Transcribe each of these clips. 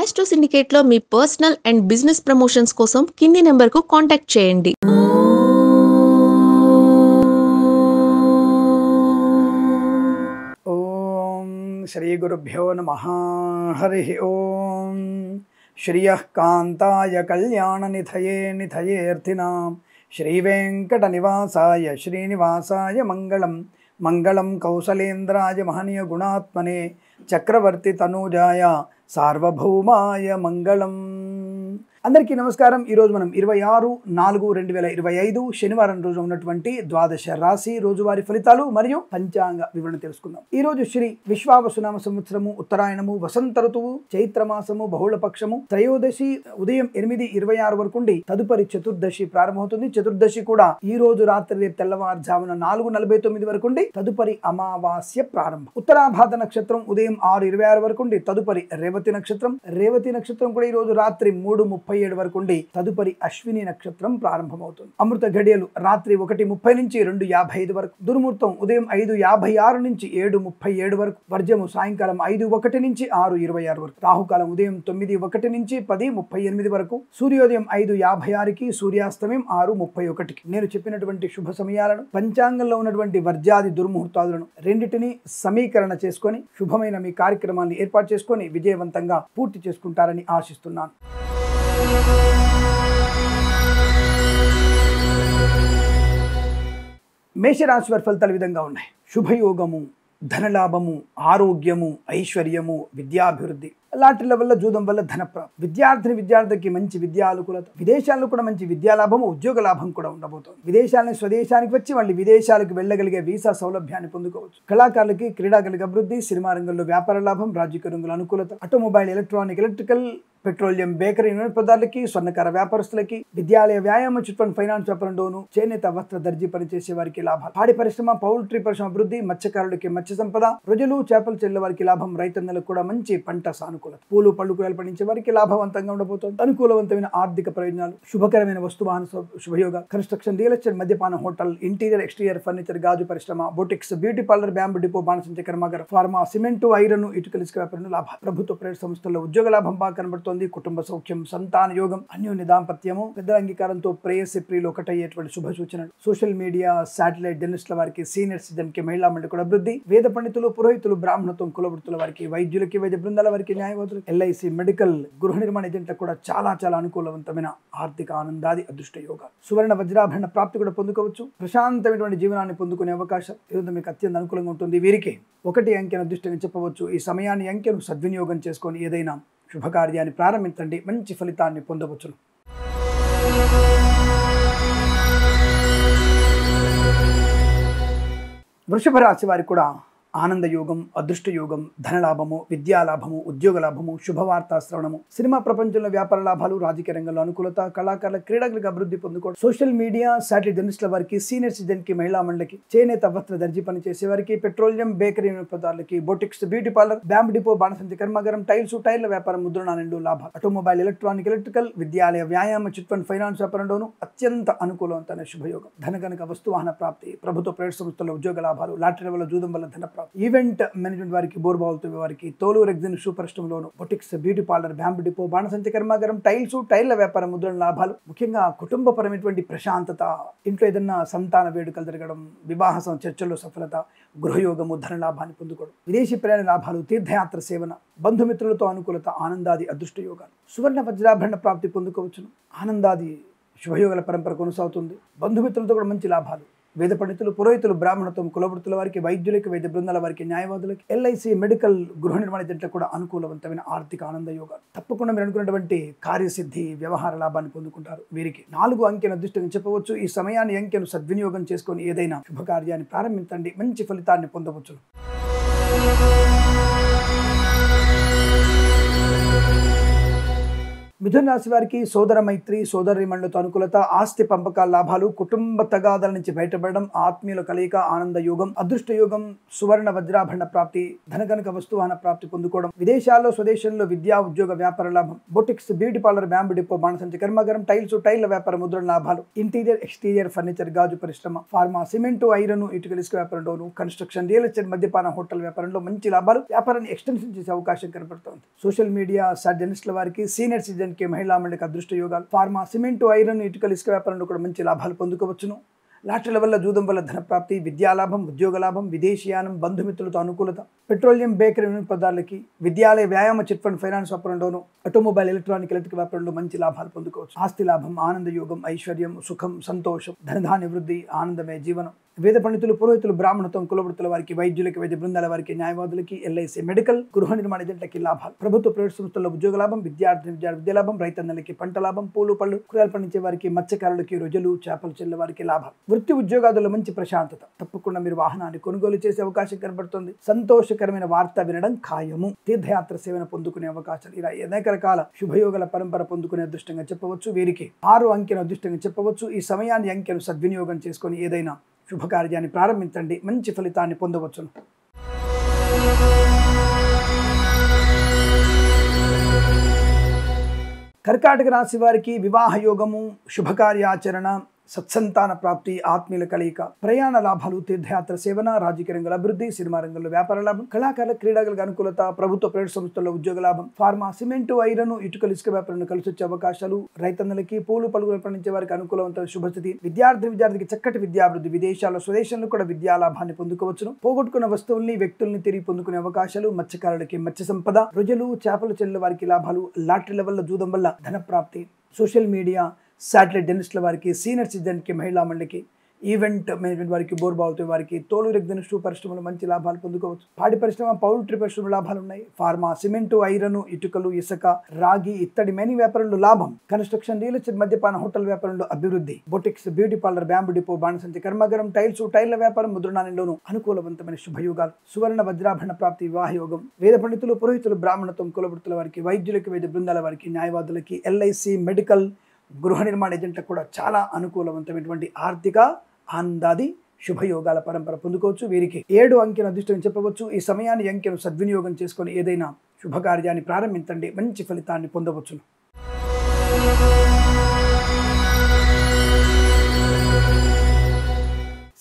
Astro సిండికేట్లో మీ personal and business promotions కోసం కింది నెంబర్కు కాంటాక్ట్ చేయండి. ఓం శ్రీ గురుభ్యో నమః. హరి ఓం. శ్రియః కాంతాయ కళ్యాణ నిధయే నిధయేర్థినాం శ్రీవేంకట నివాసాయ శ్రీనివాసాయ మంగళం. మంగళం కౌసలేంద్రాయ మహనీయ గుణాత్మనే చక్రవర్తి తనూజాయ సార్వభౌమాయ మంగళం. అందరికీ నమస్కారం. ఈరోజు మనం 26/4/2025 శనివారం రోజు ఉన్నటువంటి ద్వాదశ రాశి రోజువారీ ఫలితాలు మరియు పంచాంగ వివరణ తెలుసుకుందాం. ఈ రోజు శ్రీ విశ్వావసునామ సంవత్సరము, ఉత్తరాయణము, వసంత ఋతువు, చైత్రమాసము, బహుళపక్షము, త్రయోదశి ఉదయం 8:26 వరకు ఉండి తదుపరి చతుర్దశి ప్రారంభమవుతుంది. చతుర్దశి కూడా ఈ రోజు రాత్రి రేపు తెల్లవారుజామున 4:49 వరకు ఉండి తదుపరి అమావాస్య ప్రారంభం. ఉత్తరాభాద నక్షత్రం ఉదయం 6:26 వరకు ఉండి తదుపరి రేవతి నక్షత్రం. రేవతి నక్షత్రం కూడా ఈ రోజు రాత్రి 3:37 వరకు ఉండి తదుపరి అశ్విని నక్షత్రం ప్రారంభమవుతుంది. అమృత ఘడియలు రాత్రి 1:30 నుంచి 2:55 వరకు. దుర్ముహూర్తం ఉదయం 5:56 నుంచి 7:37 వరకు. వర్జము సాయంకాలం 5:01 నుంచి 6:26 వరకు. రాహుకాలం ఉదయం 9:01 నుంచి 10:38 వరకు. సూర్యోదయం 5:56కి, సూర్యాస్తమయం 6:31కి. నేను చెప్పినటువంటి శుభ సమయాలను, పంచాంగంలో ఉన్నటువంటి వర్జాది దుర్ముహూర్తాలను రెండింటినీ సమీకరణ చేసుకొని శుభమైన మీ కార్యక్రమాన్ని ఏర్పాటు చేసుకొని విజయవంతంగా పూర్తి చేసుకుంటారని ఆశిస్తున్నాను. మేషరాశి వారి ఫలితాలు ఈ విధంగా ఉన్నాయి. శుభయోగము, ధనలాభము, ఆరోగ్యము, ఐశ్వర్యము, విద్యాభివృద్ధి, లాటరీల వల్ల, జూదం వల్ల ధనప్రాప్తి, విద్యార్థికి మంచి విద్యా అనుకూలత, విదేశాల్లో కూడా మంచి విద్యాలాభము, ఉద్యోగ లాభం కూడా ఉండబోతోంది. విదేశాలని స్వదేశానికి వచ్చి మళ్ళీ విదేశాలకు వెళ్ళగలిగే వీసా సౌలభ్యాన్ని పొందుకోవచ్చు. కళాకారులకి క్రీడాకారులకు అభివృద్ధి, సినిమా రంగంలో వ్యాపార లాభం, రాజకీయ రంగంలో అనుకూలత, automobile, electronic, electrical, petroleum, bakery, పదార్థాలకి, స్వర్ణకార వ్యాపారస్తులకి, విద్యాలయ, వ్యాయామ, చిట్ ఫండ్, ఫైనాన్స్ వ్యాపారంలోను, చేనేత, వస్త్ర, దర్జీ పనిచేసే వారికి లాభాలు, పాడి పరిశ్రమ, పౌల్ట్రీ పరిశ్రమ అభివృద్ధి, మత్స్యకారులకి మత్స్య సంపద, రొయ్యలు, చేపలు చెల్లె వారికి లాభం, రైతన్నలకు కూడా మంచి పంట సానుకూలత, పూలు పళ్ళు కూరలు పండించే వారికి లాభవంతంగా ఉండబోతోంది. అనుకూలవంతమైన ఆర్థిక ప్రయోజనాలు, శుభకరమైన వస్తువాహన శుభయోగ, కన్స్ట్రక్షన్, రియల్ ఎస్టేట్, మద్యపాన, హోటల్, ఇంటీరియర్, ఎక్స్టీరియర్ ఫర్నిచర్, గాజు పరిశ్రమ, boutiques, beauty parlour, bamboo depot, బాణసంచ కర్మాగారం, ఫార్మా, సిమెంటు, ఐరన్, ఇటుకల ఇసుక వ్యాపారం లాభాలు. ప్రభుత్వ ప్రైవేట్ సంస్థల్లో ఉద్యోగ లాభం బాగా కనబడుతోంది. కుటుంబ సౌఖ్యం, సంతాన యోగం, అన్యోన్య దాంపత్యము, పెద్దల అంగీకారంతో ప్రేయసి ప్రియులు ఒకటయ్యేటువంటి శుభ సూచనలు. సోషల్ మీడియా, శాటిలైట్ జర్నలిస్టుల వారికి, సీనియర్ సిటిజన్ కి, మహిళా మండలి కూడా అభివృద్ధి. వేద పండితులు, పురోహితులు, బ్రాహ్మణత్వం, కులవృత్తుల వారికి, వైద్యులకి, వైద్య బృందాల వారికి, న్యాయవాదులకు, ఎల్ఐసి, మెడికల్, గృహ నిర్మాణ ఏజెంట్లకు కూడా చాలా అనుకూలవంతమైన ఆర్థిక ఆనందాది అదృష్ట యోగాలు. సువర్ణ వజ్రాభరణ ప్రాప్తి కూడా పొందుకోవచ్చు. ప్రశాంతమైనటువంటి జీవనాన్ని పొందుకునే అవకాశం ఈరోజు మీకు అత్యంత అనుకూలంగా ఉంటుంది. వీరికి 1 అంకెను అదృష్టంగా చెప్పవచ్చు. ఈ సమయాన్ని, అంకెను సద్వినియోగం చేసుకొని ఏదైనా శుభకార్యాన్ని ప్రారంభించండి, మంచి ఫలితాన్ని పొందవచ్చును. వృషభ రాశి వారికి కూడా ఆనంద యోగం, అదృష్ట యోగం, ధనలాభము, విద్యాలాభము, ఉద్యోగ లాభము, శుభవార్తా శ్రవణము, సినిమా ప్రపంచంలో వ్యాపార లాభాలు, రాజకీయ రంగంలో అనుకూలత, కళాకారుల, క్రీడాకులకు అభివృద్ధి పొందుకోవడం. సోషల్ మీడియా, శాటిలైట్ జర్నలిస్టుల వారికి, సీనియర్ సిటిజన్ కి, మహిళా మండలికి, చేనేత, వస్త్ర, దర్జీ పని చేసే వారికి, పెట్రోలియం, బేకరీ పదార్థాలకి, boutiques, beauty parlour, bamboo depot, బాణసంచ కర్మాగారం, టైల్స్, టైర్ల వ్యాపారం, ముద్రణాలు లాభాలు. ఆటోమొబైల్, ఎలక్ట్రానిక్, ఎలక్ట్రికల్, విద్యాలయ, వ్యాయామ, చిట్ ఫండ్, ఫైనాన్స్ వ్యాపారంలోను అత్యంత అనుకూలవంతమైన శుభయోగం. ధనకనక వస్తువాహన ప్రాప్తి, ప్రభుత్వ ప్రైవేట్ సంస్థల్లో ఉద్యోగ లాభాలు, లాటరీ వల్ల, జూదం వల్ల ధనప్రాప్తి. ఈవెంట్ మేనేజ్మెంట్ వారికి, బోర్బావులతో వారికి, తోలు రెగ్జిన్ షూ పరిశ్రమలోను, boutiques, beauty parlour, bamboo depot, బాణసంచ కర్మాగారం, టైల్స్, టైర్ల వ్యాపారం, ముద్రణ లాభాలు. ముఖ్యంగా కుటుంబపరమైనటువంటి ప్రశాంతత, ఇంట్లో ఏదన్నా సంతాన వేడుకలు జరగడం, వివాహ చర్చల్లో సఫలత, గృహయోగము, ధన లాభాన్ని పొందుకోవడం, విదేశీ ప్రయాణ లాభాలు, తీర్థయాత్ర సేవన, బంధుమిత్రులతో అనుకూలత, ఆనందాది అదృష్ట యోగాలు. సువర్ణ వజ్రాభరణ ప్రాప్తి పొందుకోవచ్చును. ఆనందాది శుభయోగాల పరంపర కొనసాగుతుంది. బంధుమిత్రులతో కూడా మంచి లాభాలు. వేద పండితులు, పురోహితులు, బ్రాహ్మణత్వం, కులవృత్తుల వారికి, వైద్యులకి, వైద్య బృందాల వారికి, న్యాయవాదులకి, ఎల్ఐసి, మెడికల్, గృహ నిర్మాణ ఏజెంట్లకు కూడా అనుకూలవంతమైన ఆర్థిక ఆనంద యోగాలు. తప్పకుండా మీరు అనుకున్నటువంటి కార్యసిద్ధి, వ్యవహార లాభాన్ని పొందుకుంటారు. వీరికి 4 అంకెను అదృష్టంగా చెప్పవచ్చు. ఈ సమయాన్ని, అంకెను సద్వినియోగం చేసుకొని ఏదైనా శుభకార్యాన్ని ప్రారంభించండి, మంచి ఫలితాన్ని పొందవచ్చు. మిథున రాశి వారికి సోదర మైత్రి, సోదరీమణులతో అనుకూలత, ఆస్తి పంపకాల లాభాలు, కుటుంబ తగాదాల నుంచి బయటపడడం, ఆత్మీయుల కలయిక, ఆనంద యోగం, అదృష్ట యోగం, సువర్ణ వజ్రాభరణ ప్రాప్తి, ధనగనక వస్తువాహన ప్రాప్తి పొందుకోవడం, విదేశాల్లో స్వదేశంలో విద్యా ఉద్యోగ వ్యాపార లాభం, boutiques, beauty parlour, bamboo depot, బాణసంచి కర్మాగారం, టైళ్ల వ్యాపార ముద్రణ లాభాలు, ఇంటీరియర్ ఎక్స్టీరియర్ ఫర్నిచర్, గాజు పరిశ్రమ, ఫార్మా, సిమెంటు, ఐరన్, ఇటుకల ఇసుక వ్యాపారంలోను, కన్స్ట్రక్షన్, రియల్ ఎస్టేట్, మద్యపాన, హోటల్ వ్యాపారంలో మంచి లాభాలు, వ్యాపారాన్ని ఎక్స్టెన్షన్ చేసే అవకాశం కనబడుతోంది. సోషల్ మీడియా జర్నలిస్టుల వారికి, సీనియర్ సిటిజన్ కి, మహిళా మండలికి అదృష్ట యోగాలు, ఫార్మా, సిమెంటు, ఐరన్, ఇటుకల ఇసుక వ్యాపారంలో కూడా మంచి లాభాలు పొందుకోవచ్చును. లాటరీల వల్ల, జూదం వల్ల ధనప్రాప్తి, విద్యాలాభం, ఉద్యోగ లాభం, విదేశీయానం, బంధుమిత్రులతో అనుకూలత, పెట్రోలియం, బేకరీ వినియోగదారులకి, విద్యాలయ, వ్యాయామ, చిట్ ఫండ్, ఫైనాన్స్ వ్యాపారంలోను, ఆటోమొబైల్, ఎలక్ట్రిక్ వ్యాపారంలో మంచి లాభాలు పొందుకోవచ్చు. ఆస్తి లాభం, ఆనంద యోగం, ఐశ్వర్యం, సుఖం, సంతోషం, ధనధాన్య వృద్ధి, ఆనందమయ జీవనం. వేద పండితులు, పురోహితులు, బ్రాహ్మణత్వం, కులవృత్తుల వారికి, వైద్యులకి, వైద్య బృందాల వారికి, న్యాయవాదులకి, ఎల్ఐసి, మెడికల్, గృహ నిర్మాణ ఏజెంట్లకి లాభాలు. ప్రభుత్వ, ప్రైవేట్ సంస్థల్లో ఉద్యోగ లాభం, విద్యా లాభం, రైతన్నలకి పంట లాభం, పూలు పళ్ళు కూరగాయలు పండించే వారికి, మత్స్యకారులకి, రొయ్యలు, చేపలు చెల్లె వారికి లాభాలు. వృత్తి ఉద్యోగాదుల్లో మంచి ప్రశాంతత. తప్పకుండా మీరు వాహనాన్ని కొనుగోలు చేసే అవకాశం కనబడుతుంది. సంతోషకరమైన వార్త వినడం ఖాయము. తీర్థయాత్ర సేవను పొందుకునే అవకాశాలు. ఇలా అనేక రకాల శుభయోగాల పరంపర పొందుకునే అదృష్టంగా చెప్పవచ్చు. వీరికి 6 అంకెను అదృష్టంగా చెప్పవచ్చు. ఈ సమయాన్ని, అంకెను సద్వినియోగం చేసుకొని ఏదైనా శుభకార్యాన్ని ప్రారంభించండి, మంచి ఫలితాన్ని పొందవచ్చును. కర్కాటక రాశి వారికి వివాహ యోగము, శుభకార్యాచరణ, సత్సంతాన ప్రాప్తి, ఆత్మీయుల కలయిక, ప్రయాణ లాభాలు, తీర్థయాత్ర సేవన, రాజకీయ రంగంలో అభివృద్ధి, సినిమా రంగంలో వ్యాపార లాభం, కళాకారుల, క్రీడాలకు అనుకూలత, ప్రభుత్వ, ప్రైవేట్ సంస్థల్లో ఉద్యోగ లాభం, ఫార్మా, సిమెంటు, ఐరన్, ఇటుకల ఇసుక వ్యాపారంలో కలిసి వచ్చే అవకాశాలు, రైతన్నలకి, పూలు పలుగులు పండించే వారికి అనుకూలవంతమైన శుభస్థితి, విద్యార్థికి చక్కటి విద్యాభివృద్ధి, విదేశాల్లో స్వదేశంలో కూడా విద్యా లాభాన్ని పొందుకోవచ్చును. పోగొట్టుకున్న వస్తువుల్ని, వ్యక్తుల్ని తిరిగి పొందుకునే అవకాశాలు, మత్స్యకారులకి మత్స్య సంపద, రొయ్యలు, చేపలు చెల్లెల వారికి లాభాలు, లాటరీల వల్ల, జూదం వల్ల ధన ప్రాప్తి, సోషల్ మీడియా, శాటిలైట్ జర్నలిస్టుల వారికి, సీనియర్ సిటిజన్కి, మహిళా మండలికి, ఈవెంట్ మేనేజ్మెంట్ వారికి, బోర్బావుతో వారికి, తోలు రెగ్జిన్ షూ పరిశ్రమలు మంచి లాభాలు పొందుకోవచ్చు. పాడి పరిశ్రమ, పౌల్ట్రీ పరిశ్రమ లాభాలు ఉన్నాయి. ఫార్మా, సిమెంటు, ఐరన్, ఇటుకలు, ఇసుక, రాగి, ఇత్తడి, మైనింగ్ వ్యాపారంలో లాభం, కన్స్ట్రక్షన్, రియల్ ఎస్టేట్, మద్యపాన, హోటల్ వ్యాపారంలో అభివృద్ధి, boutiques, beauty parlour, bamboo depot, బాణసంచి కర్మాగారం, టైళ్ల వ్యాపారం, ముద్రణాలయంలోనూ అనుకూలవంతమైన శుభయోగాలు, సువర్ణ వజ్రాభరణ ప్రాప్తి, వివాహ యోగం, వేద పండితులు, పురోహితులు, బ్రాహ్మణత్వం, కులవృత్తుల వారికి, వైద్యులకి, వైద్య బృందాల వారికి, న్యాయవాదులకి, ఎల్ఐసి, మెడికల్, గృహ నిర్మాణ ఏజెంట్లకు కూడా చాలా అనుకూలవంతమైనటువంటి ఆర్థిక ఆనందాది శుభయోగాల పరంపర పొందుకోవచ్చు. వీరికి 7 అంకెను అదృష్టం చెప్పవచ్చు. ఈ సమయాన్ని, అంకెను సద్వినియోగం చేసుకొని ఏదైనా శుభకార్యాన్ని ప్రారంభించండి, మంచి ఫలితాన్ని పొందవచ్చును.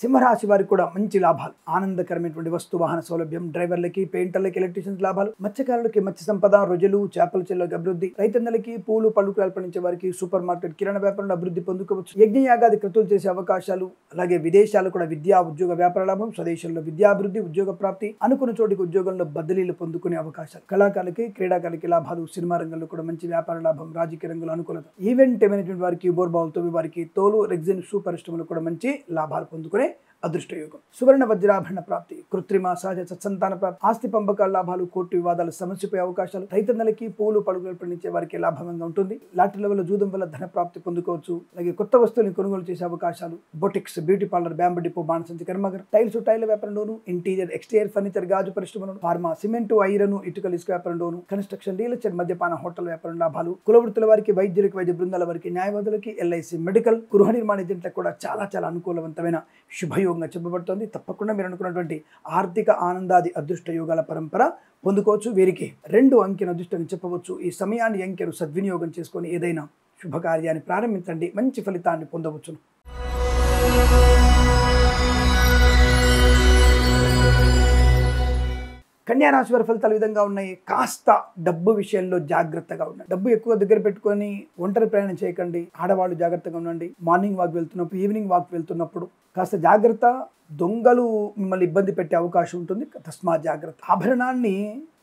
సింహరాశి వారికి కూడా మంచి లాభాలు, ఆనందకరమైనటువంటి వస్తు వాహన సౌలభ్యం, డ్రైవర్లకి, పెయింటర్లకి, ఎలక్ట్రీషియన్స్ లాభాలు, మత్స్యకారులకి మత్స్య సంపద, రొయ్యలు, చేపల చెల్లెలకు అభివృద్ధి, రైతన్నలకి, పూలు పళ్ళు కూరగాయలు పండించే వారికి, సూపర్ మార్కెట్, కిరాణా వ్యాపారంలో అభివృద్ధి పొందుకోవచ్చు. యజ్ఞయాగాది క్రతువులు చేసే అవకాశాలు, అలాగే విదేశాలు కూడా విద్యా ఉద్యోగ వ్యాపార లాభం, స్వదేశంలో విద్యాభివృద్ధి, ఉద్యోగ ప్రాప్తి, అనుకున్న చోటికి ఉద్యోగంలో బదిలీలు పొందుకునే అవకాశాలు, కళాకారులకి, క్రీడాకారులకి లాభాలు, సినిమా రంగంలో కూడా మంచి వ్యాపార లాభం, రాజకీయ రంగంలో అనుకూలత, ఈవెంట్ మేనేజ్మెంట్ వారికి, బోర్బావులతో వారికి, తోలు రెగ్జిన్ షూ పరిశ్రమలు కూడా మంచి లాభాలు పొందుకునే అదృష్టయోగం, సువర్ణ వజ్రాభరణ ప్రాప్తి, కృత్రిమ, సహజ సత్సంతాన ప్రాప్తి, ఆస్తి పంపకాల లాభాలు, కోర్టు వివాదాలు సమస్యపై అవకాశాలు, రైతన్నలకి, పూలు పలుగులు పండించే వారికి లాభంగా ఉంటుంది. లాటరీల వల్ల, జూదం వల్ల ధన ప్రాప్తి పొందుకోవచ్చు. అలాగే కొత్త వస్తువులను కొనుగోలు చేసే అవకాశాలు, boutiques, beauty parlour, bamboo depot, బాణసంచి కర్మాగారం, టైళ్ల వ్యాపారంలోను, ఇంటీరియర్ ఎక్స్టీరియర్ ఫర్నిచర్, గాజు పరిశ్రమలోను, ఫార్మా, సిమెంటు, ఐరన్, ఇటుకల ఇసుక వ్యాపారంలోను, కన్స్ట్రక్షన్, రియల్ ఎస్టేట్, మద్యపాన, హోటల్ వ్యాపారం లాభాలు, కులవృత్తుల వారికి, వైద్యులకి, వైద్య బృందాల వారికి, న్యాయవాదులకి, ఎల్ఐసి, మెడికల్, గృహ నిర్మాణ ఏజెంట్లకు కూడా చాలా అనుకూలవంతమైన శుభయోగంగా చెప్పబడుతుంది. తప్పకుండా మీరు అనుకున్నటువంటి ఆర్థిక ఆనందాది అదృష్ట యోగాల పరంపర పొందుకోవచ్చు. వీరికి 2 అంకెను అదృష్టంగా చెప్పవచ్చు. ఈ సమయాన్ని, అంకెను సద్వినియోగం చేసుకొని ఏదైనా శుభకార్యాన్ని ప్రారంభించండి, మంచి ఫలితాన్ని పొందవచ్చును. కన్యా రాశి వారి ఫలితాలు విధంగా ఉన్నాయి. కాస్త డబ్బు విషయంలో జాగ్రత్తగా ఉండండి. డబ్బు ఎక్కువ దగ్గర పెట్టుకొని ఒంటరి ప్రయాణం చేయకండి. ఆడవాళ్ళు జాగ్రత్తగా ఉండండి. మార్నింగ్ వాక్ వెళ్తున్నప్పుడు, ఈవినింగ్ వాక్ వెళ్తున్నప్పుడు కాస్త జాగ్రత్త. దొంగలు మిమ్మల్ని ఇబ్బంది పెట్టే అవకాశం ఉంటుంది, తస్మాత్ జాగ్రత్త. ఆభరణాన్ని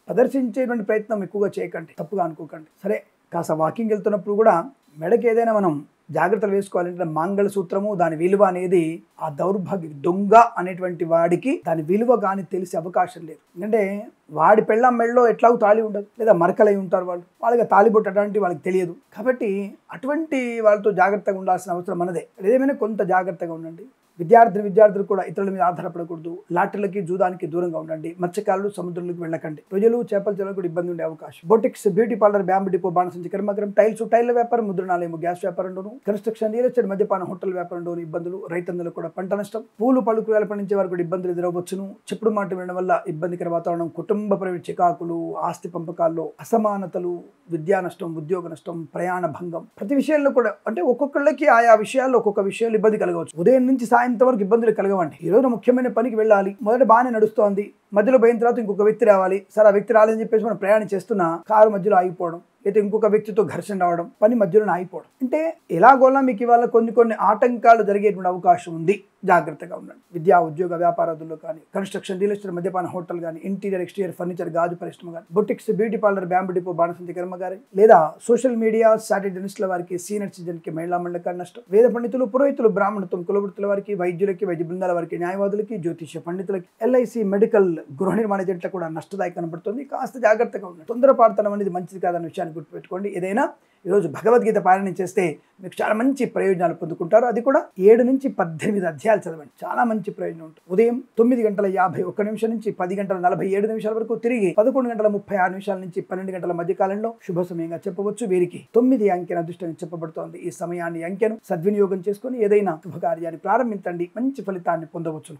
ప్రదర్శించేటువంటి ప్రయత్నం ఎక్కువగా చేయకండి, తప్పుగా అనుకోకండి. సరే, కాస్త వాకింగ్ వెళ్తున్నప్పుడు కూడా మెడకి ఏదైనా మనం జాగ్రత్తలు వేసుకోవాలంటే మంగళసూత్రము, దాని విలువ అనేది ఆ దౌర్భాగ్య దొంగ అనేటువంటి వాడికి దాని విలువ కానీ తెలిసే అవకాశం లేదు. ఎందుకంటే వాడి పెళ్ళాం మెళ్ళలో ఎట్లాగూ తాళి ఉండదు, లేదా మరకలై ఉంటారు వాళ్ళకి తాళిబొట్టు అటువంటి వాళ్ళకి తెలియదు. కాబట్టి అటువంటి వాళ్ళతో జాగ్రత్తగా ఉండాల్సిన అవసరం మనదే. ఏదేమైనా కొంత జాగ్రత్తగా ఉండండి. విద్యార్థులు కూడా ఇతరుల మీద ఆధారపడకూడదు. లాటరీలకి జూదానికి దూరంగా ఉండండి. మత్స్యకారులు సముద్రంలోకి వెళ్ళకండి. ప్రజలు చేపల చెరువులకు కూడా ఇబ్బంది ఉండే అవకాశం. Boutiques, beauty parlour, bamboo depot, బాణసంచి కర్మాగారం, టైర్ల వ్యాపారం, ముద్రణాలయం, గ్యాస్ వ్యాపారంలోను, కన్స్ట్రక్షన్, రియల్ ఎస్టేట్, మద్యపాన హోటల్ వ్యాపారంలోను ఇబ్బందులు. రైతన్నలు కూడా పంట నష్టం, పూలు పళ్ళు కూరగాయలు పండించే వారికి కూడా ఇబ్బందులు ఎదురవచ్చును. చెప్పుడు మాట వినడం వల్ల ఇబ్బందికర వాతావరణం, కుటుంబపరమైన చికాకులు, ఆస్తి పంపకాల్లో అసమానతలు, విద్యా నష్టం, ఉద్యోగ నష్టం, ప్రయాణ భంగం. ప్రతి విషయంలో కూడా అంటే ఒక్కొక్కళ్ళకి ఆయా విషయాల్లో ఒక్కొక్క విషయాలు ఇబ్బంది కలగవచ్చు. ఉదయం నుంచి సాయంత్రం ఇబ్బందులు కలగవండి. ఈ రోజు ముఖ్యమైన పనికి వెళ్ళాలి, మొదట బాగానే నడుస్తోంది, మధ్యలో పోయిన తర్వాత ఇంకొక వ్యక్తి రావాలి. సరే ఆ వ్యక్తి రాలేదని చెప్పేసి మనం ప్రయాణం చేస్తున్నా కారు మధ్యలో ఆగిపోవడం, లేదా ఇంకొక వ్యక్తితో ఘర్షణ రావడం, పని మధ్యలో ఆగిపోవడం. అంటే ఎలాగోలా మీకు ఇవాళ కొన్ని ఆటంకాలు జరిగేటువంటి అవకాశం ఉంది. జాగ్రత్తగా ఉండండి. విద్యా, ఉద్యోగ, వ్యాపారాదుల్లో కానీ, కన్స్ట్రక్షన్, రియల్ ఎస్టేట్, మద్యపాన హోటల్ కానీ, ఇంటీరియర్, ఎక్స్టీరియర్ ఫర్నిచర్, గాజు పరిశ్రమ కానీ, boutiques, beauty parlour, bamboo depot, బాణసంచి కర్మగారి, లేదా సోషల్ మీడియా, సాటిలైట్ జర్నలిస్టుల వారికి, సీనియర్ సిటిజన్కి, మహిళా మండలికి నష్టం. వేద పండితులు, పురోహితులు, బ్రాహ్మణత్వం, కులవృత్తుల వారికి, వైద్యులకి, వైద్య బృందాల వారికి, న్యాయవాదులకి, జ్యోతిష్య పండితులకి, ఎల్ఐసి, మెడికల్, గృహ నిర్మాణ ఏజెంట్లకు కూడా నష్టదాయక కనబడుతుంది. కాస్త జాగ్రత్తగా ఉండండి. తొందరపాటుతనం అనేది మంచిది కాదన్న విషయాన్ని గుర్తుపెట్టుకోండి. ఏదైనా ఈరోజు భగవద్గీత పారాయణం చేస్తే మీకు చాలా మంచి ప్రయోజనాలు పొందుకుంటారు. అది కూడా 7 నుంచి 18 అధ్యాయాలు చదవండి, చాలా మంచి ప్రయోజనం ఉంటుంది. ఉదయం 9:51 నుంచి 10:47 వరకు, తిరిగి 11:36 నుంచి 12 మధ్య కాలంలో శుభ సమయంగా చెప్పవచ్చు. వీరికి 9 అంకెన అదృష్టం చెప్పబడుతోంది. ఈ సమయాన్ని, అంకెను సద్వినియోగం చేసుకుని ఏదైనా శుభకార్యాన్ని ప్రారంభించండి, మంచి ఫలితాన్ని పొందవచ్చు.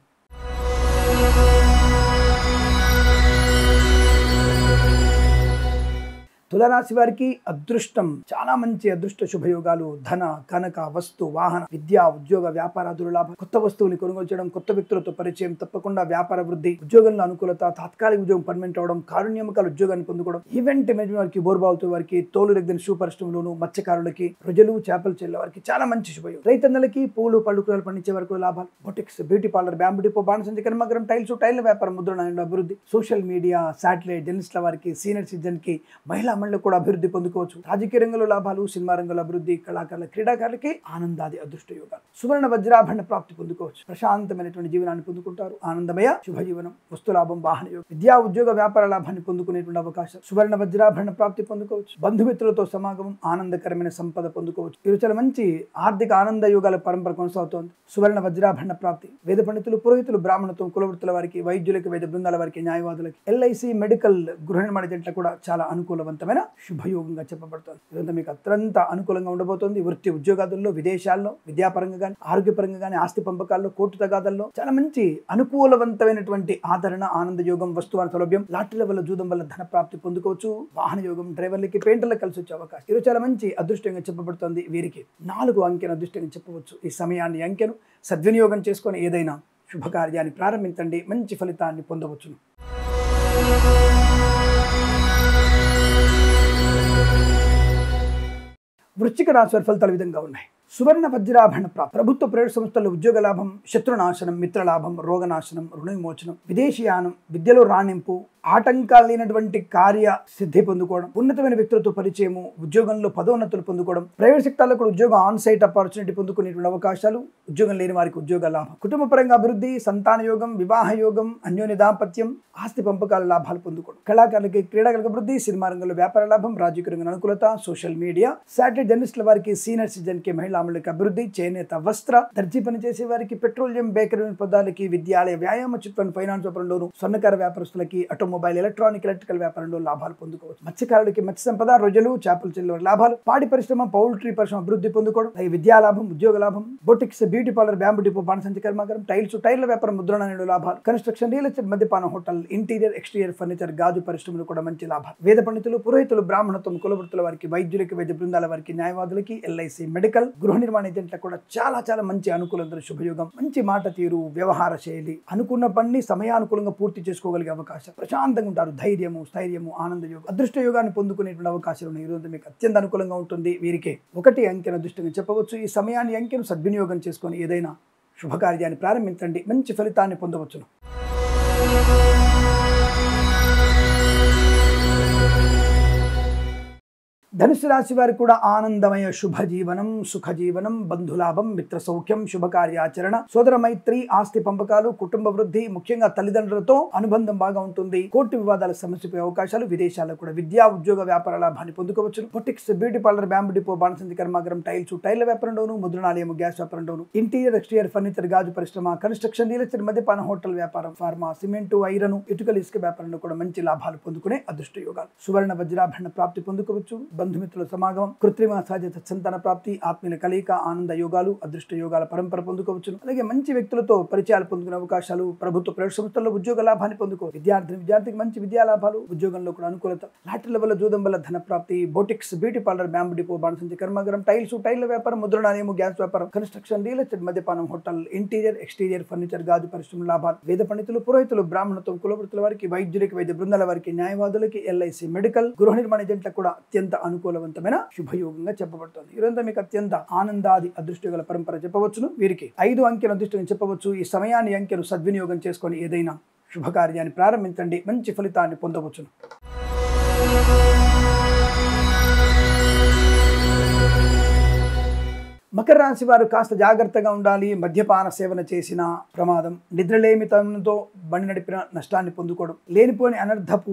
తులారాశి వారికి అదృష్టం, చాలా మంచి అదృష్ట శుభయోగాలు, ధన, కనక, వస్తు, వాహన, విద్యా, ఉద్యోగ, వ్యాపారాదుల లాభం, కొత్త వస్తువుని కొనుగోలు చేయడం, కొత్త వ్యక్తులతో పరిచయం, తప్పకుండా వ్యాపార వృద్ధి, ఉద్యోగంలో అనుకూలత, తాత్కాలిక ఉద్యోగం పర్మనెంట్ అవడం, కారుణ్యమకాల ఉద్యోగాన్ని పొందుకోవడం, ఈవెంట్ మేనేజ్మెంట్ వారికి, బోర్బావుతో వారికి, తోలు రెగ్గిన షూ పరిశ్రమలోను, మత్స్యకారులకి, ప్రజలు, చేపల చెల్ల వారికి చాలా మంచి శుభయోగం. రైతన్నలకి, పూలు పళ్ళు కూరలు పండించే వరకు లాభాలు. Boutiques, beauty parlour, bamboo depot, బాణసంచి కర్మాగారం, టైర్ల వ్యాపారం, ముద్రణాలయంలో అభివృద్ధి. సోషల్ మీడియా, సాటిలైట్ జర్నలిస్టుల వారికి, సీనియర్ సిటిజన్ కి, మహిళా మండలి కూడా అభివృద్ధి పొందుకోవచ్చు. రాజకీయ రంగంలో లాభాలు, సినిమా రంగంలో అభివృద్ధి, కళాకారుల, క్రీడాకారులకి ఆనందాది అదృష్ట యోగాలు. సువర్ణ వజ్రాభరణ ప్రాప్తి పొందుకోవచ్చు. ప్రశాంతమైనటువంటి జీవనాన్ని పొందుకుంటారు. ఆనందమయ శుభజీవనం, వస్తు లాభం, వాహన యోగం, విద్యా, ఉద్యోగ, వ్యాపార లాభాన్ని పొందుకునేటువంటి అవకాశం. సువర్ణ వజ్రాభరణ ప్రాప్తి పొందుకోవచ్చు. బంధుమిత్రులతో సమాగమం, ఆనందకరమైన సంపద పొందుకోవచ్చు. ఇది చాలా మంచి ఆర్థిక ఆనంద యోగాల పరంపర కొనసాగుతోంది. సువర్ణ వజ్రాభరణ ప్రాప్తి. వేద పండితులు, పురోహితులు, బ్రాహ్మణత్వం, కులవృత్తుల వారికి, వైద్యులకి, వైద్య బృందాల వారికి, న్యాయవాదులకి, ఎల్ఐసి, మెడికల్, గృహ నిర్మాణ ఏజెంట్లకు కూడా చాలా అనుకూలవంతమైన శుభయోగంగా చెప్పబడుతుంది. ఇదంతా మీకు అత్యంత అనుకూలంగా ఉండబోతోంది. వృత్తి, ఉద్యోగాదుల్లో, విదేశాల్లో, విద్యాపరంగా కానీ, ఆరోగ్యపరంగా కానీ, ఆస్తి పంపకాల్లో, కోర్టు తగాదాల్లో చాలా మంచి అనుకూలవంతమైనటువంటి ఆదరణ, ఆనంద యోగం, వస్తువాన సౌలభ్యం, లాటరీల వల్ల, జూదం వల్ల ధన ప్రాప్తి పొందుకోవచ్చు. వాహన యోగం, డ్రైవర్లకి, పెయింటర్లకు కలిసి వచ్చే అవకాశం. ఇది చాలా మంచి అదృష్టంగా చెప్పబడుతుంది. వీరికి 4 అంకెను అదృష్టంగా చెప్పవచ్చు. ఈ సమయాన్ని, అంకెను సద్వినియోగం చేసుకొని ఏదైనా శుభకార్యాన్ని ప్రారంభించండి, మంచి ఫలితాన్ని పొందవచ్చును. వృశ్చిక రాశి వారి ఫలితాలు విధంగా ఉన్నాయి. సువర్ణ వజ్రాభరణ ప్రాప్తి. ప్రభుత్వ, ప్రైవేట్ సంస్థల్లో ఉద్యోగ లాభం, శత్రునాశనం, మిత్రలాభం, రోగనాశనం, రుణ విమోచనం, విదేశీయానం, విద్యలో రాణింపు, ఆటంకాలు లేనటువంటి కార్య సిద్ధి పొందుకోవడం, ఉన్నతమైన వ్యక్తులతో పరిచయము, ఉద్యోగంలో పదోన్నతులు పొందుకోవడం, ప్రైవేట్ సెక్టార్లో కూడా ఉద్యోగం, ఆన్ సైట్ ఆపర్చునిటీ పొందుకునేటువంటి అవకాశాలు, ఉద్యోగం లేని వారికి ఉద్యోగ లాభం, కుటుంబ పరంగా అభివృద్ధి, సంతాన యోగం, వివాహ యోగం, అన్యోన్య దాంపత్యం, ఆస్తి పంపకాల లాభాలు పొందుకోవడం, కళాకారులకి, క్రీడాకారులకు అభివృద్ధి, సినిమా రంగంలో వ్యాపార లాభం, రాజకీయ రంగంలో అనుకూలత, సోషల్ మీడియా, సాటిలైట్ జర్నలిస్టుల వారికి, సీనియర్ సిటిజన్ కి, మహిళా మండలికి అభివృద్ధి, చేనేత, వస్త్ర, దర్జీ పనిచేసే వారికి, పెట్రోలియం, బేకరీ పదార్థాలకి, విద్యాలయ, వ్యాయామ, చిత్రం, ఫైనాన్స్ వ్యాపారంలోను, స్వర్ణకార వ్యాపారస్తులకి, ఆటోమొబైల్, ఎలక్ట్రికల్ వ్యాపారంలో లాభాలు పొందుకోవచ్చు. మత్స్యకారులకి మత్స్య సంపద, రొయ్యలు, చేపల చెరువుల లాభాలు, పాడి పరిశ్రమ, పౌల్ట్రీ పరిశ్రమ అభివృద్ధి పొందుకోవడం, విద్యా లాభం, ఉద్యోగ లాభం, boutiques, beauty parlour, bamboo depot, బాణసంచి కర్మాగారం, టైర్ల వ్యాపారం, ముద్రణాలయంలో లాభాలు, కన్స్ట్రక్షన్, రియల్ ఎస్టేట్, మద్యపాన హోటల్, ఇంటీరియర్, ఎక్స్టీరియర్ ఫర్నిచర్, గాజు పరిశ్రమలు కూడా మంచి లాభాలు. వేద పండితులు, పురోహితులు, బ్రాహ్మణత్వం, కులవృత్తుల వారికి, వైద్యులకి, వైద్య బృందాల వారికి, న్యాయవాదులకి, ఎల్ఐసి, మెడికల్, గృహ నిర్మాణ ఏజెంట్లకు కూడా చాలా మంచి అనుకూలంగా శుభయోగం. మంచి మాట తీరు, వ్యవహార శైలి, అనుకున్న పని సమయానుకూలంగా పూర్తి చేసుకోగలిగే అవకాశం, ప్రశాంతంగా ఉంటారు. ధైర్యము, స్థైర్యము, ఆనంద యోగం, అదృష్ట యోగాన్ని పొందుకునేటువంటి అవకాశాలు ఉన్నాయి. ఈరోజు మీకు అత్యంత అనుకూలంగా ఉంటుంది. వీరికి 1 అంకెను అదృష్టంగా చెప్పవచ్చు. ఈ సమయాన్ని, అంకెను సద్వినియోగం చేసుకొని ఏదైనా శుభకార్యాన్ని ప్రారంభించండి, మంచి ఫలితాన్ని పొందవచ్చును. ధనుసు రాశి వారికి కూడా ఆనందమయ శుభ జీవనం, సుఖ జీవనం, బంధులాభం, మిత్ర సౌఖ్యం, శుభకార్యాచరణ, సోదర మైత్రి, ఆస్తి పంపకాలు, కుటుంబ వృద్ధి, ముఖ్యంగా తల్లిదండ్రులతో అనుబంధం బాగా ఉంటుంది. కోర్టు వివాదాల సమస్యపై అవకాశాలు, విదేశాల్లో కూడా విద్యా ఉద్యోగ వ్యాపార లాభాన్ని పొందుకోవచ్చు. Boutiques, beauty parlour, bamboo depot, బాణసంచి కర్మాగారం, టైర్ల వ్యాపారంలోను, ముద్రణాలయం, గ్యాస్ వ్యాపారంలోను, ఇంటీరియర్ ఎక్స్టీరియర్ ఫర్నిచర్, గాజు పరిశ్రమ, కన్స్ట్రక్షన్, రియల్ ఎస్టేట్, మద్యపాన, హోటల్ వ్యాపారం, ఫార్మా, సిమెంట్, ఐరన్, ఇటుకల, ఇసుక వ్యాపారంలో కూడా మంచి లాభాలు పొందుకునే అదృష్ట యోగాలు. సువర్ణ వజ్రాభరణ ప్రాప్తి పొందుకోవచ్చు. బంధుమిత్రుల సమాగమం, కృత్రిమ సహజ సంతాన ప్రాప్తి, ఆత్మీయుల కలయిక, ఆనంద యోగాలు, అదృష్ట యోగాల పరంపర పొందుకోవచ్చు. అలాగే మంచి వ్యక్తులతో పరిచయాలు పొందుకునే అవకాశాలు, ప్రభుత్వ ప్రైవేట్ సంస్థల్లో ఉద్యోగ లాభాన్ని పొందుకోవచ్చు. విద్యార్థికి మంచి విద్యా లాభాలు, ఉద్యోగంలో కూడా అనుకూలత. లాటరీల వల్ల, జూదం వల్ల ధన ప్రాప్తి. Boutiques, beauty parlour, bamboo depot, బాణసంచి కర్మాగారం, టైర్ల వ్యాపారం, ముద్రణాలయం, గ్యాస్ వ్యాపారం, కన్స్ట్రక్షన్, రియల్ ఎస్టేట్, మద్యపానం, హోటల్, ఇంటీరియర్ ఎక్స్టీరియర్ ఫర్నిచర్, గాజు పరిశ్రమ లాభాలు. వేద పండితులు, పురోహితులు, బ్రాహ్మణత్వం, కులవృత్తుల వారికి, వైద్యులకి, వైద్య బృందాల వారికి, న్యాయవాదులకి, ఎల్ఐసి, మెడికల్, గృహ నిర్మాణ ఏజెంట్లకు కూడా అత్యంత అనుకూలవంతమైన శుభయోగంగా చెప్పబడుతుంది. ఈరోజు మీకు అత్యంత ఆనందాది అదృష్టయోగాల పరంపర చెప్పవచ్చును. వీరికి 5 అంకెల అదృష్టం చెప్పవచ్చు. ఈ సమయాన్ని అంకెను సద్వినియోగం చేసుకొని ఏదైనా శుభకార్యాన్ని ప్రారంభించండి, మంచి ఫలితాన్ని పొందవచ్చును. మకర రాశి వారు కాస్త జాగ్రత్తగా ఉండాలి. మద్యపాన సేవన చేసిన ప్రమాదం, నిద్రలేమితనంతో బండి నడిపిన నష్టాన్ని పొందుకోవడం, లేనిపోని అనర్థపు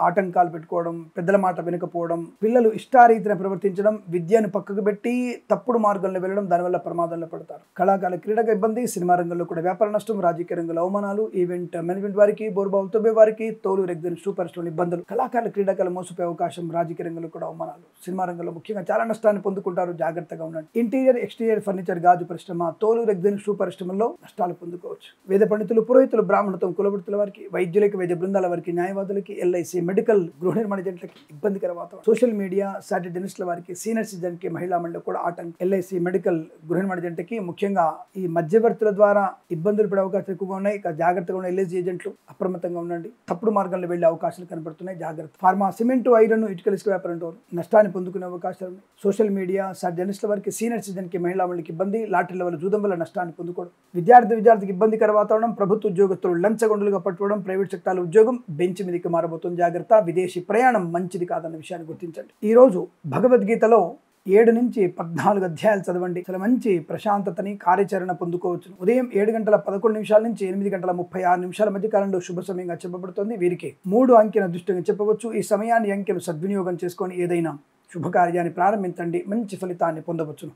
ఆటంకాలు పెట్టుకోవడం, పెద్దల మాట వినకపోవడం, పిల్లలు ఇష్టారీతిన ప్రవర్తించడం, విద్యను పక్కకు పెట్టి తప్పుడు మార్గంలో వెళ్ళడం, దానివల్ల ప్రమాదంలో పడతారు. కళాకారుల క్రీడగా ఇబ్బంది, సినిమా రంగంలో కూడా వ్యాపార నష్టం, రాజకీయ రంగంలో అవమానాలు, ఈవెంట్ మేనేజ్మెంట్ వారికి, బోర్బావులు తవ్వే వారికి, తోలు రెగ్జిన్ సూపర్ స్టోన్ ఇబ్బందులు, కళాకారుల క్రీడాకారులు మోసపోయే అవకాశం, రాజకీయ రంగంలో కూడా అవమానాలు, సినిమా రంగంలో ముఖ్యంగా చాలా నష్టాన్ని పొందుకుంటారు. జాగ్రత్తగా ఉండండి. ఇంటీరియర్ ఎక్స్టీరియర్ ఫర్నిచర్, గాజు పరిశ్రమ, తోలు రెగ్జిన్ షూ పరిశ్రమల్లో నష్టాలు పొందుకోవచ్చు. వేద పండితులు, పురోహితులు, బ్రాహ్మణత్వం, కులవృత్తుల వారికి, వైద్యులకి, వైద్య బృందాల వారికి, న్యాయవాదులకి, ఎల్ఐసి, మెడికల్, గృహ నిర్మాణ ఏజెంట్లకి ఇబ్బందికర వాతావరణం. సోషల్ మీడియా, సాటి జర్నలిస్టుల వారికి, సీనియర్ సిటిజన్ కి, మహిళా మండలి కూడా ఆటంకం. ఎల్ఐసి, మెడికల్, గృహ నిర్మాణ ఏజెంట్లకి ముఖ్యంగా ఈ మధ్యవర్తుల ద్వారా ఇబ్బందులు పడే అవకాశాలు ఎక్కువగా ఉన్నాయి. జాగ్రత్తగా ఉన్న ఎల్ఐసి ఏజెంట్లు అప్రమత్తంగా ఉండండి. తప్పుడు మార్గంలో వెళ్లే అవకాశాలు కనబడుతున్నాయి. జాగ్రత్త. ఫార్మా, సిమెంట్, ఐరన్, ఇటుకల, ఇసుక వ్యాపారం నష్టాన్ని పొందుకునే అవకాశాలు ఉన్నాయి. సోషల్ మీడియా, సాటి జర్నలిస్టుల వారికి, సీనియర్ సిటిజన్ కి, మహిళా మండలికి ఇబ్బంది. లాటరీల వల్ల, జూదం వల్ల నష్టాన్ని పొందుకోవడం. విద్యార్థికి ఇబ్బందికర వాతావరణం. ప్రభుత్వ ఉద్యోగస్తులు లంచగొండలుగా పట్టుకోవడం. ప్రైవేట్ సెక్టార్ల ఉద్యోగం బెంచ్ మీదకి మారబోతుంది. జాగ్రత్త. విదేశీ ప్రయాణం మంచిది కాదన్న విషయాన్ని గుర్తించండి. ఈ రోజు భగవద్గీతలో 7 నుంచి 14 అధ్యాయాలు చదవండి. చాలా మంచి ప్రశాంతతని, కార్యాచరణ పొందుకోవచ్చు. ఉదయం 7:11 నుంచి 8:36 మధ్య కాలంలో శుభ సమయంగా చెప్పబడుతుంది. వీరికి 3 అంకెను అదృష్టంగా చెప్పవచ్చు. ఈ సమయాన్ని అంకెను సద్వినియోగం చేసుకొని ఏదైనా శుభకార్యాన్ని ప్రారంభించండి, మంచి ఫలితాన్ని పొందవచ్చును.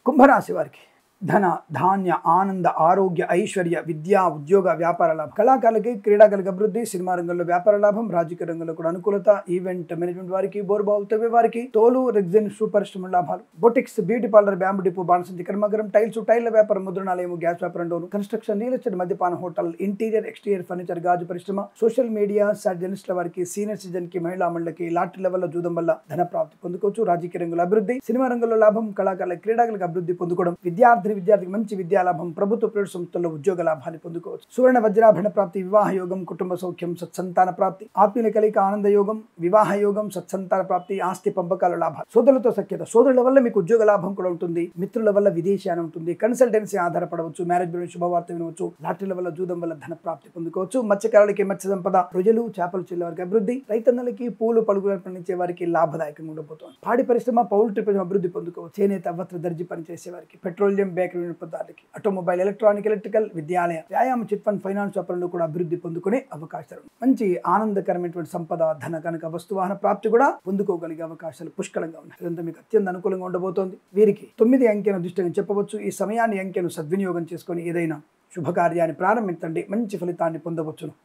కుంభరాశి వారికి ధన, ధాన్య, ఆనంద, ఆరోగ్య, ఐశ్వర్య, విద్యా, ఉద్యోగ, వ్యాపార లాభం. కళాకారులకి, క్రీడాకారులకు అభివృద్ధి, సినిమా రంగంలో వ్యాపార లాభం, రాజకీయ రంగంలో కూడా అనుకూలత, ఈవెంట్ మేనేజ్మెంట్ వారికి, బోర్బావులు తవ్వే వారికి, తోలు రెగ్జిన్ సూపర్ స్టోన్ లాభాలు. Boutiques, beauty parlour, bamboo depot, బాణసంచి కర్మాగారం, టైర్ల వ్యాపారం, ముద్రణాలయం, గ్యాస్ వ్యాపారం, కన్స్ట్రక్షన్, రియల్ ఎస్టేట్, మద్యపాన, హోటల్, ఇంటీరియర్ ఎక్స్టీరియర్ ఫర్నిచర్, గాజు పరిశ్రమ, సోషల్ మీడియా, సాటి జర్నలిస్టుల వారికి, సీనియర్ సిటిజన్ కి, మహిళా మండలికి, లాటరీల వల్ల, జూదం వల్ల ధన ప్రాప్తి పొందుకోవచ్చు. రాజకీయ రంగంలో అభివృద్ధి, సినిమా రంగంలో లాభం, కళాకారుల క్రీడాకారులకు అభివృద్ధి పొందుకోవడం, విద్యార్థికి మంచి విద్యా లాభం, ప్రభుత్వ ప్రైవేట్ సంస్థల్లో ఉద్యోగ లాభాన్ని పొందుకోవచ్చు. సువర్ణ వజ్రాభరణ ప్రాప్తి, వివాహ యోగం, కుటుంబ సౌఖ్యం, సత్సంతాన ప్రాప్తి, ఆత్మీయుల కలయిక, ఆనంద యోగం, వివాహ యోగం, సత్సంతాన ప్రాప్తి, ఆస్తి పంపకాల లాభాలు. సోదరులతో సఖ్యత, సోదరుల వల్ల మీకు ఉద్యోగ లాభం కూడా ఉంటుంది. మిత్రుల వల్ల విదేశాన్ని ఉంటుంది. కన్సల్టెన్సీ ఆధారపడవచ్చు. మ్యారేజ్ గురించి శుభవార్త వినవచ్చు. లాటరీల వల్ల, జూదం వల్ల ధన ప్రాప్తి పొందుకోవచ్చు. మత్స్యకారులకి మత్స్య సంపద, రొయ్యలు, చేపలు చెల్లే వారికి అభివృద్ధి, రైతన్నలకి, పూలు, పలుకులు పండించే వారికి లాభదాయకంగా ఉండబోతోంది. పాడి పరిశ్రమ, పౌల్ట్రీ పరిశ్రమ అభివృద్ధి పొందుకోవచ్చు. చేనేత, వస్త్ర దర్జీ పనిచేసే వారికి, పెట్రోలియం, బేకరీ పదార్థాలకి, ఆటోమొబైల్, ఎలక్ట్రానిక్, ఎలక్ట్రికల్, విద్యాలయ, వ్యాయామ, చిట్ ఫండ్, ఫైనాన్స్ వ్యాపారంలో కూడా అభివృద్ధి పొందుకునే అవకాశాలు. మంచి ఆనందకరమైనటువంటి సంపద, ధన, కనుక, వస్తువాహన ప్రాప్తి కూడా పొందుకోగలిగే అవకాశాలు పుష్కలంగా ఉన్నాయి. ఇదంతా మీకు అత్యంత అనుకూలంగా ఉండబోతోంది. వీరికి 9 అంకెను అదృష్టంగా చెప్పవచ్చు. ఈ సమయాన్ని అంకెను సద్వినియోగం చేసుకొని ఏదైనా శుభకార్యాన్ని ప్రారంభించండి, మంచి ఫలితాన్ని పొందవచ్చును.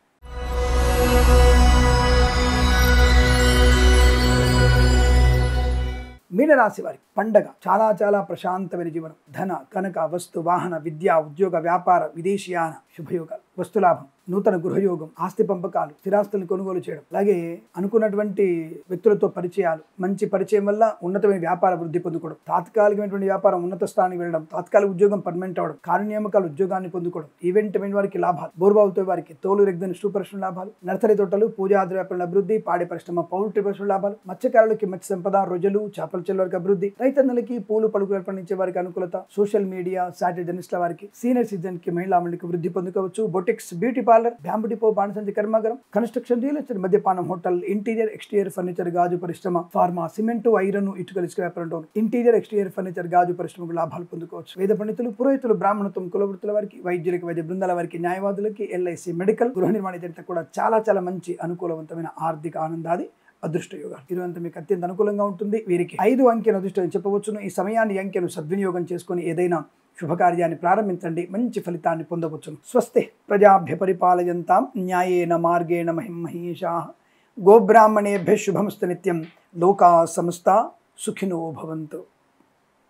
మీనరాశి వారికి పండగ, చాలా ప్రశాంతమైన జీవనం, ధన, కనక, వస్తు, వాహన, విద్య, ఉద్యోగ, వ్యాపార, విదేశీయాన, శుభయోగాలు, వస్తులాభం, నూతన గృహయోగం, ఆస్తి పంపకాలు, స్థిరాస్తులను కొనుగోలు చేయడం, అలాగే అనుకున్నటువంటి వ్యక్తులతో పరిచయాలు, మంచి పరిచయం వల్ల ఉన్నతమైన వ్యాపార వృద్ధి పొందుకోవడం, తాత్కాలికమైనటువంటి వ్యాపారం ఉన్నత స్థానానికి వెళ్ళడం, తాత్కాలిక ఉద్యోగం పర్మనెంట్ అవడం, కార్యనియామకాలు ఉద్యోగాన్ని పొందుకోవడం, ఈవెంట్ మైన వారికి లాభాలు, బోర్బావులతో వారికి, తోలు రెగ్జిన్ సూపర్ స్టోన్ లాభాలు, నర్సరీ తోటలు, పూజాది వ్యాపారాల అభివృద్ధి, పాడి పరిశ్రమ, పౌల్ట్రీ పరిశ్రమ లాభాలు, మత్స్యకారులకి మత్స్య సంపద, రొయ్యలు, చేపల చెల్లె వారికి అభివృద్ధి, రైతన్నలకి, పూలు, పలుకులు పండించే వారికి అనుకూలత, సోషల్ మీడియా, సాటి జర్నలిస్టుల వారికి, సీనియర్ సిటిజన్ కి, మహిళా మండలికి వృద్ధి పొందుకోవచ్చు. Boutiques, beauty parlour, bamboo depot, బాణసంచి కర్మాగారం, కన్స్ట్రక్షన్, రియల్ ఎస్టేట్, మద్యపానం, హోటల్, ఇంటీరియర్ ఎక్స్టీరియర్ ఫర్నిచర్, గాజు పరిశ్రమ, ఫార్మా, సిమెంట్, ఐరన్, ఇటుకలు, ఇసుక వ్యాపారం, ఇంటీరియర్ ఎక్స్టీరియర్ ఫర్నిచర్, గాజు పరిశ్రమకు లాభాలు పొందుకోవచ్చు. వేద పండితులు, పురోహితులు, బ్రాహ్మణత్వం, కులవృత్తుల వారికి, వైద్యులకి, వైద్య బృందాల వారికి, న్యాయవాదులకి, ఎల్ఐసి, మెడికల్, గృహ నిర్మాణ ఏజెంట్లకు కూడా చాలా మంచి అనుకూలవంతమైన ఆర్థిక ఆనందాది అదృష్ట యోగాలు. ఇరువంతా మీకు అత్యంత అనుకూలంగా ఉంటుంది. వీరికి 5 అంకెల అదృష్టం చెప్పవచ్చును. ఈ సమయాన్ని అంకెను సద్వినియోగం చేసుకుని ఏదైనా శుభకార్యాన్ని ప్రారంభించండి, మంచి ఫలితాన్ని పొందవచ్చును. స్వస్తి ప్రజాభ్య పరిపాలయంతాం న్యాయేన మార్గేణ మహిమహీషాః. గోబ్రాహ్మణేభ్యః శుభమస్తు నిత్యం. లోకా సమస్తా సుఖినో భవంతు.